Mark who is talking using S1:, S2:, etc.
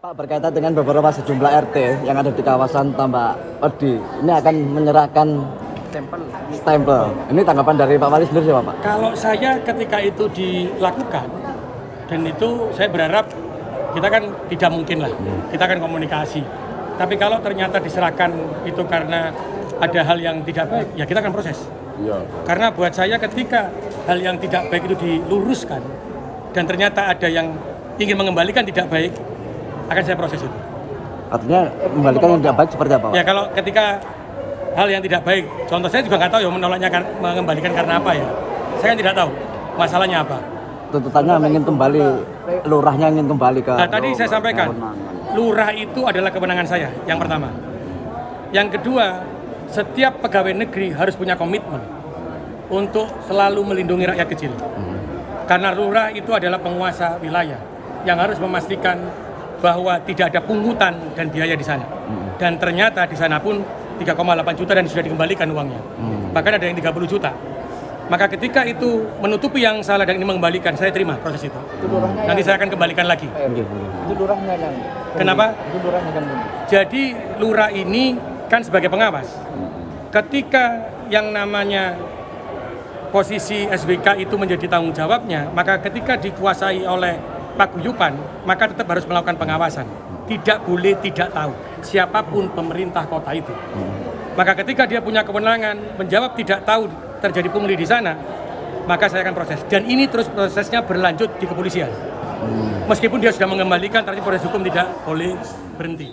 S1: Pak, berkaitan dengan beberapa sejumlah RT yang ada di kawasan Tambak Odi, ini akan menyerahkan stempel. Ini tanggapan dari Pak Wali sendiri siapa, Pak?
S2: Kalau saya ketika itu dilakukan, dan itu saya berharap kita kan tidak mungkin lah, kita kan komunikasi. Tapi kalau ternyata diserahkan itu karena ada hal yang tidak baik, ya kita akan proses.
S1: Iya.
S2: Karena buat saya ketika hal yang tidak baik itu diluruskan, dan ternyata ada yang ingin mengembalikan tidak baik, akan saya proses itu.
S1: Artinya kembalikan yang tidak baik seperti apa, Pak?
S2: Ya kalau ketika hal yang tidak baik, contoh saya juga nggak tahu ya menolaknya mengembalikan karena apa ya. Saya kan tidak tahu masalahnya apa.
S1: Tuntutannya ingin kembali, lurahnya ingin kembali ke...
S2: Nah, tadi saya sampaikan, lurah itu adalah kewenangan saya, yang pertama. Yang kedua, setiap pegawai negeri harus punya komitmen untuk selalu melindungi rakyat kecil. Karena lurah itu adalah penguasa wilayah yang harus memastikan bahwa tidak ada pungutan dan biaya di sana. Dan ternyata di sana pun 3,8 juta dan sudah dikembalikan uangnya. Bahkan ada yang 30 juta. Maka ketika itu menutupi yang salah dan ini mengembalikan, saya terima proses itu. Nanti saya akan kembalikan lagi.
S1: Itu lurahnya kan?
S2: Kenapa?
S1: Itu lurahnya kan?
S2: Jadi lurah ini kan sebagai pengawas. Ketika yang namanya posisi SBK itu menjadi tanggung jawabnya, maka ketika dikuasai oleh paguyuban, maka tetap harus melakukan pengawasan. Tidak boleh tidak tahu siapapun pemerintah kota itu. Maka ketika dia punya kewenangan menjawab tidak tahu terjadi pungli di sana, maka saya akan proses. Dan ini terus prosesnya berlanjut di kepolisian. Meskipun dia sudah mengembalikan, tapi proses hukum tidak boleh berhenti.